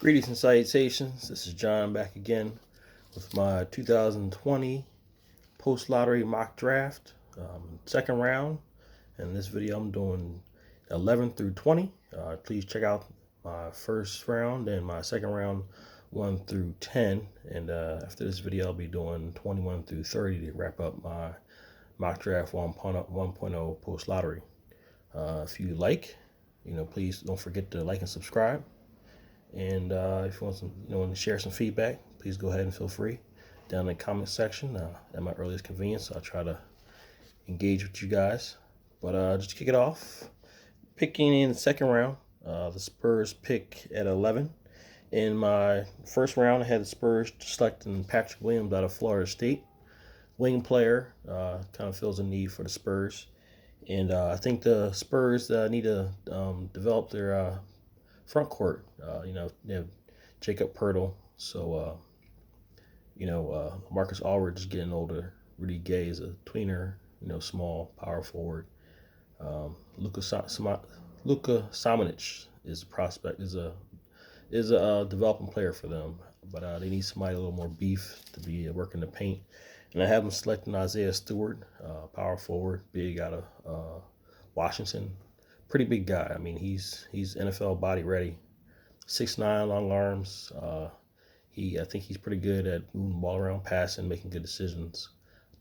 Greetings and salutations. This is John back again with my 2020 post lottery mock draft, second round. In this video, I'm doing 11 through 20. Please check out my first round and my second round, 1 through 10. And after this video, I'll be doing 21 through 30 to wrap up my mock draft 1.0 post lottery. If you like, please don't forget to like and subscribe. And if you want to share some feedback, please go ahead and feel free down in the comment section at my earliest convenience. I'll try to engage with you guys. But just to kick it off, picking in the second round, the Spurs pick at 11. In my first round, I had the Spurs selecting Patrick Williams out of Florida State. Wing player, kind of fills a need for the Spurs. And I think the Spurs need to develop their front court. They have Jacob Poeltl, so Marcus Aldridge is getting older. Rudy Gay is a tweener, small power forward. Luka Samanic is a prospect, is a developing player for them, but they need somebody a little more beef to be working the paint. And I have them selecting Isaiah Stewart, power forward, big out of Washington. Pretty big guy. I mean, he's NFL body ready. 6'9", long arms. I think he's pretty good at moving the ball around, passing, making good decisions.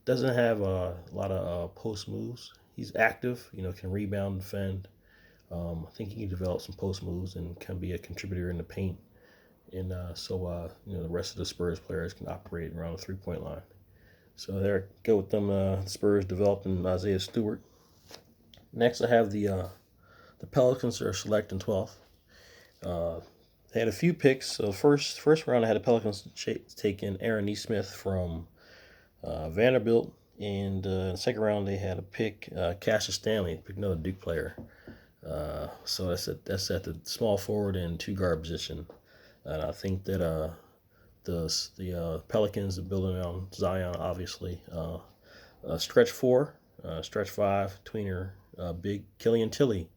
Doesn't have a lot of post moves. He's active. Can rebound, defend. I think he can develop some post moves and can be a contributor in the paint. And so the rest of the Spurs players can operate around the 3-point line. So there, go with them. Spurs developing Isaiah Stewart. Next, I have the Pelicans are selecting 12th. They had a few picks. So first round, I had the Pelicans taking Aaron Nesmith from Vanderbilt, and in the second round they had a pick Cassius Stanley, pick another Duke player. So that's at the small forward and two guard position, and I think that the Pelicans are building on Zion, obviously. Stretch 4, stretch 5, tweener, big Killian Tilly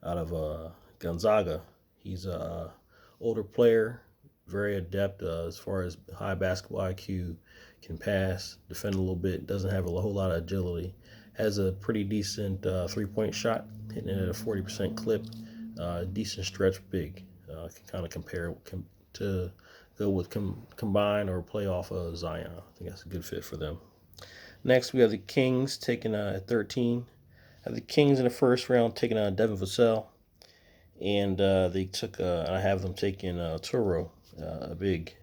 out of Gonzaga. He's a older player, very adept as far as high basketball IQ, can pass, defend a little bit, doesn't have a whole lot of agility, has a pretty decent 3-point shot, hitting it at a 40% clip, decent stretch big. Can kind of compare to go with combine or play off of Zion. I think that's a good fit for them. Next, we have the Kings taking at 13. I have the Kings in the first round taking Devin Vassell. And they took, I have them taking Toro, a big.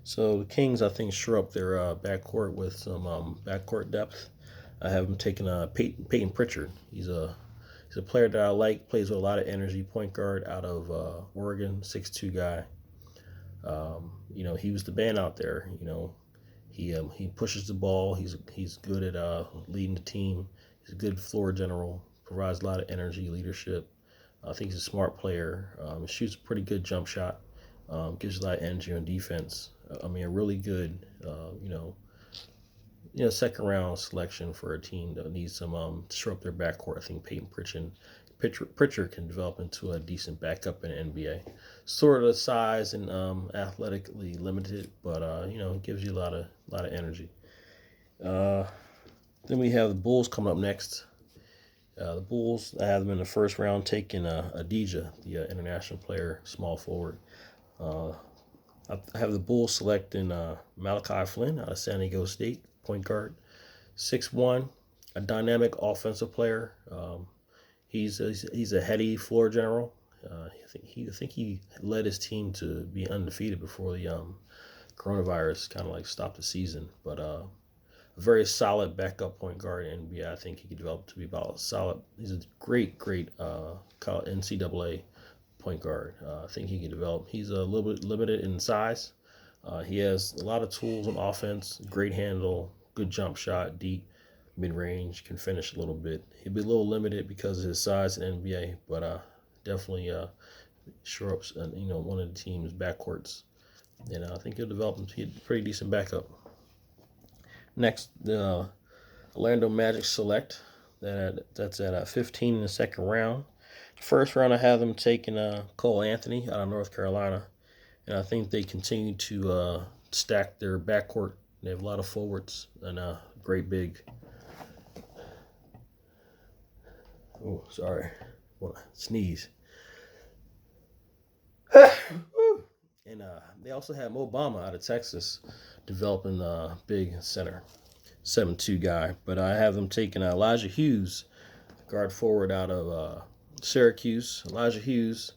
So the Kings, I think, shore up their backcourt with some backcourt depth. I have them taking Peyton Pritchard. He's a player that I like, plays with a lot of energy, point guard out of Oregon, 6'2" guy. He was the man out there. He pushes the ball. He's good at leading the team. He's a good floor general, provides a lot of energy, leadership. I think he's a smart player. Shoots a pretty good jump shot. Gives a lot of energy on defense. A really good, second round selection for a team that needs some to shore up their backcourt. I think Peyton Pritchard can develop into a decent backup in the NBA. Sort of size and athletically limited, but gives you a lot of energy. Then we have the Bulls coming up next. The Bulls, I have them in the first round taking Adija, the international player, small forward. I have the Bulls selecting Malachi Flynn out of San Diego State, point guard, 6'1", a dynamic offensive player. He's a heady floor general. I think he led his team to be undefeated before the coronavirus kind of like stopped the season, but a very solid backup point guard in NBA. I think he could develop to be about solid. He's a great NCAA point guard. I think he can develop. He's a little bit limited in size. He has a lot of tools on offense, great handle, good jump shot, deep, mid-range, can finish a little bit. He'll be a little limited because of his size in NBA, but definitely shore up one of the team's backcourts. And I think he'll develop into a pretty decent backup. Next, the Orlando Magic select. That's at 15 in the second round. The first round, I have them taking Cole Anthony out of North Carolina. and I think they continue to stack their backcourt. They have a lot of forwards and a great big. Oh, sorry, want to sneeze. And they also have Mo Bamba out of Texas developing a big center, 7'2" guy. But I have them taking Elijah Hughes, guard forward out of Syracuse. Elijah Hughes,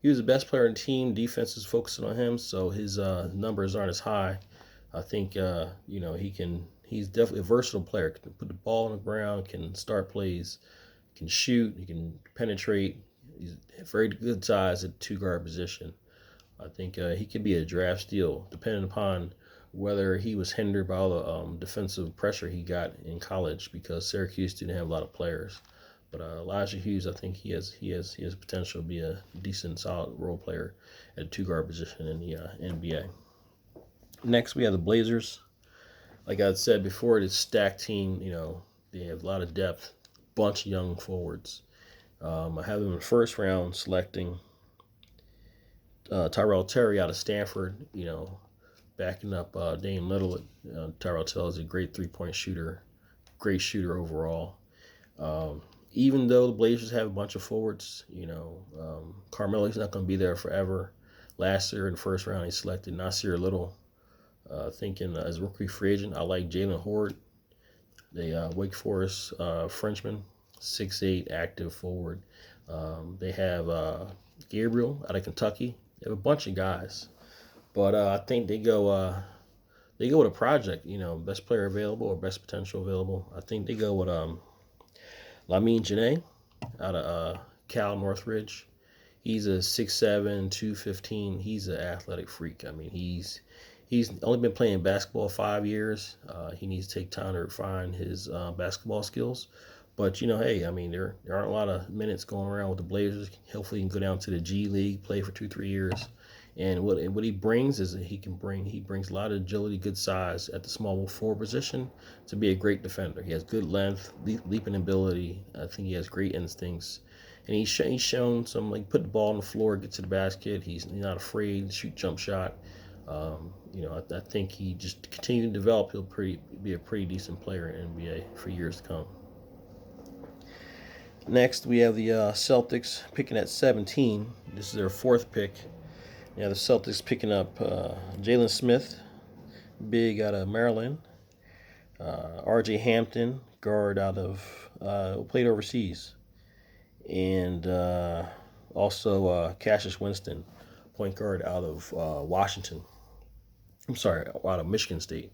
he was the best player on the team. Defense is focusing on him, so his numbers aren't as high. I think he can. He's definitely a versatile player. Can put the ball on the ground, can start plays, can shoot, he can penetrate. He's very good size at two guard position. I think he could be a draft steal, depending upon whether he was hindered by all the defensive pressure he got in college because Syracuse didn't have a lot of players. But Elijah Hughes, I think he has potential to be a decent, solid role player at a two guard position in the NBA. Next, we have the Blazers. Like I said before, this stacked team. They have a lot of depth, bunch of young forwards. I have them in the first round selecting Tyrell Terry out of Stanford. Backing up Dame Little. Tyrell Terry is a great 3-point shooter, great shooter overall. Even though the Blazers have a bunch of forwards, Carmelo's not going to be there forever. Last year in the first round, he selected Nasir Little, thinking as rookie free agent. I like Jalen Horde, the Wake Forest Frenchman, 6'8", active forward. They have Gabriel out of Kentucky. They have a bunch of guys, but I think they go with a project. Best player available or best potential available. I think they go with Lamine Janae out of Cal Northridge. He's a 6'7", 215. He's an athletic freak. I mean, he's only been playing basketball 5 years. He needs to take time to refine his basketball skills. But hey, I mean, there aren't a lot of minutes going around with the Blazers. Hopefully, he can go down to the G League, play for 2-3 years. And what he brings is that he brings a lot of agility, good size at the small forward position to be a great defender. He has good length, leaping ability. I think he has great instincts, and he's shown some, like, put the ball on the floor, get to the basket. He's not afraid to shoot jump shot. I think he just continue to develop. He'll be a pretty decent player in NBA for years to come. Next, we have the Celtics picking at 17. This is their fourth pick. The Celtics picking up Jalen Smith, big out of Maryland. R.J. Hampton, guard out of played overseas, and also Cassius Winston, point guard out of Washington. I'm sorry, out of Michigan State.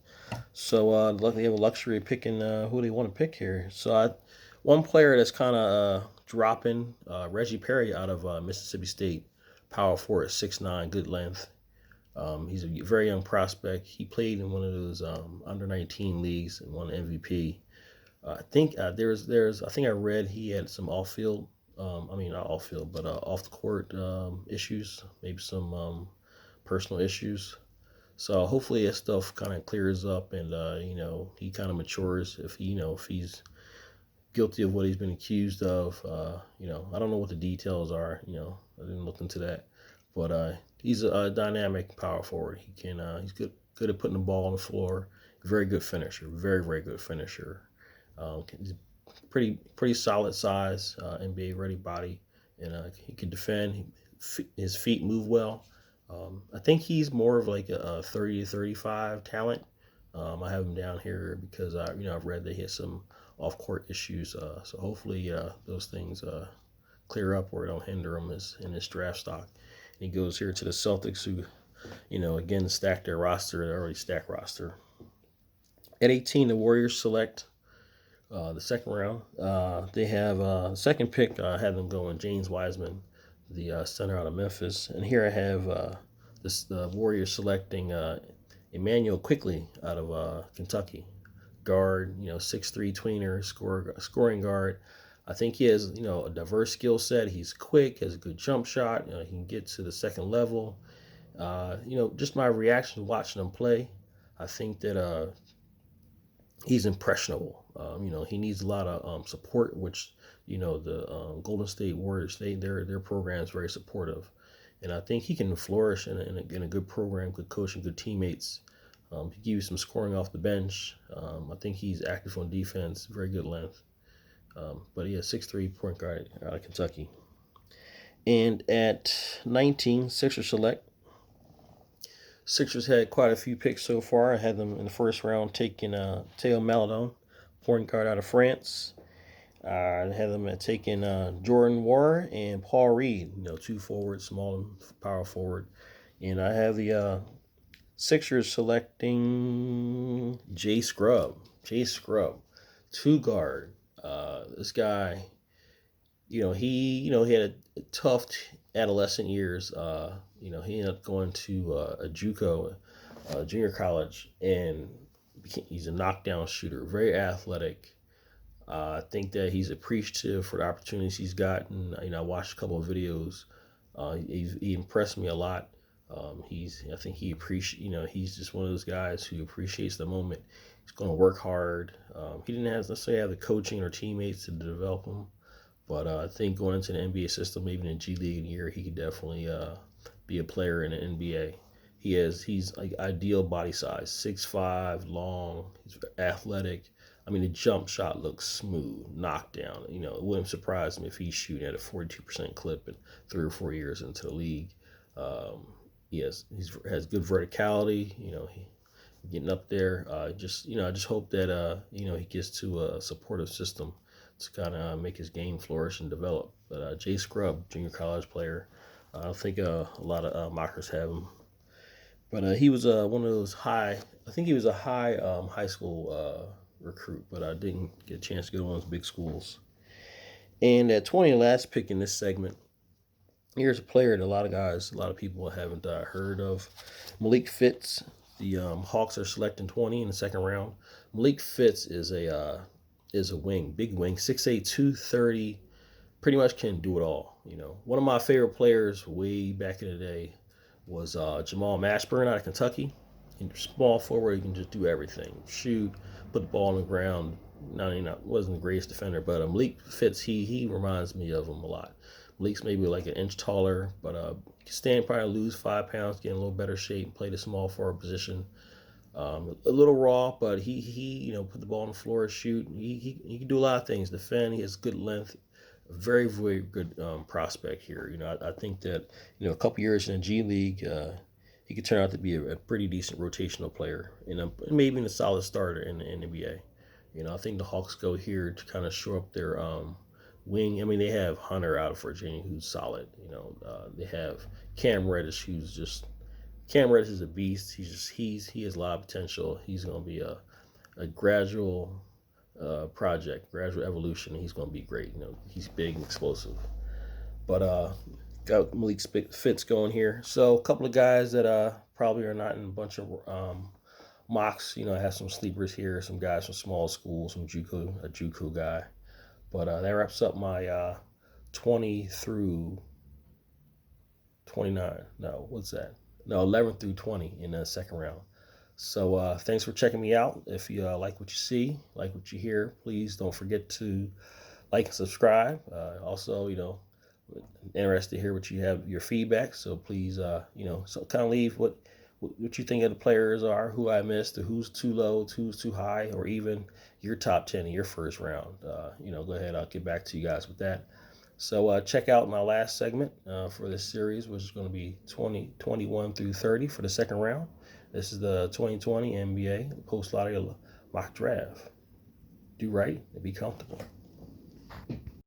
So they have a luxury of picking who they want to pick here. So one player that's kind of dropping, Reggie Perry out of Mississippi State, power forward, 6'9", good length. He's a very young prospect. He played in one of those under 19 leagues and won MVP. I think I think I read he had some off field. Not off field, but off the court issues, maybe some personal issues. So hopefully that stuff kind of clears up, and he kind of matures if he's guilty of what he's been accused of. I don't know what the details are. I didn't look into that, but he's a dynamic power forward. He's good at putting the ball on the floor. Very good finisher. Very, very good finisher. He's pretty solid size, NBA ready body, and he can defend. His feet move well. I think he's more of like a 30 to 35 talent. I have him down here because I've read that he has some off court issues. So hopefully those things clear up or don't hinder him in his draft stock. And he goes here to the Celtics, who again stacked their roster, their already stacked roster. At 18, the Warriors select the second round. They have second pick. I have them going James Wiseman, the center out of Memphis. And here I have the Warriors selecting Emmanuel Quickley out of Kentucky, guard. 6'3" tweener, scoring guard. I think he has a diverse skill set. He's quick, has a good jump shot. He can get to the second level. Just my reaction watching him play, I think that he's impressionable. He needs a lot of support, which the Golden State Warriors, their program is very supportive, and I think he can flourish in a good program, good coach, and good teammates. He give you some scoring off the bench. I think he's active on defense, very good length. But he has 6'3" point guard out of Kentucky. And at 19, Sixers select. Sixers had quite a few picks so far. I had them in the first round taking Theo Maledon, point guard out of France. I had them at taking Jordan War and Paul Reed, 2 forwards, small and power forward. And I have the Sixers selecting Jay Scrubb. Jay Scrubb, 2 guard. This guy, he had a tough adolescent years. He ended up going to a JUCO, junior college, and he's a knockdown shooter, very athletic. I think that he's appreciative for the opportunities he's gotten. I watched a couple of videos. He impressed me a lot. I think he he's just one of those guys who appreciates the moment. He's going to work hard. He didn't necessarily have the coaching or teammates to develop him, but I think going into the NBA system, maybe in the G League in a year, he could definitely be a player in the NBA. He's like ideal body size, 6'5", long. He's athletic. I mean, the jump shot looks smooth, knockdown. It wouldn't surprise me if he's shooting at a 42% clip in 3 or 4 years into the league. He has good verticality. He getting up there. I just hope that he gets to a supportive system to kind of make his game flourish and develop. But Jay Scrubb, junior college player, I don't think a lot of mockers have him. But he was one of those high. I think he was a high school recruit, but I didn't get a chance to go to one of those big schools. And at 20, last pick in this segment, here's a player that a lot of people haven't heard of. Malik Fitts. The Hawks are selecting 20 in the second round. Malik Fitts is a wing, big wing, 6'8", 230. Pretty much can do it all. One of my favorite players way back in the day was Jamal Mashburn out of Kentucky. Small forward, he can just do everything. Shoot, put the ball on the ground. Wasn't the greatest defender, but Malik Fitts, he reminds me of him a lot. Malik's maybe like an inch taller, but stand probably lose 5 pounds, get in a little better shape, play the small forward position. A little raw, but he put the ball on the floor, shoot. He can do a lot of things. Defend. He has good length. Very, very good prospect here. I think that a couple years in the G League, he could turn out to be a pretty decent rotational player and maybe even a solid starter in the NBA. I think the Hawks go here to kind of shore up their wing. I mean, they have Hunter out of Virginia, who's solid. They have Cam Reddish, Cam Reddish is a beast. He has a lot of potential. He's going to be a gradual project, gradual evolution. He's going to be great. He's big and explosive. But got Malik Fitts going here. So a couple of guys that probably are not in a bunch of mocks. I have some sleepers here, some guys from small schools, a JUCO guy. But that wraps up my 20 through 29. No, what's that? No, 11 through 20 in the second round. So thanks for checking me out. If you like what you see, like what you hear, please don't forget to like and subscribe. Also, interested to hear what you have, your feedback. So please, so kind of leave what you think of the players are, who I missed, or who's too low, who's too high, or even your top 10 in your first round. Go ahead. I'll get back to you guys with that. So check out my last segment for this series, which is going to be 21 through 30 for the second round. This is the 2020 NBA post-lottery mock draft. Do right and be comfortable.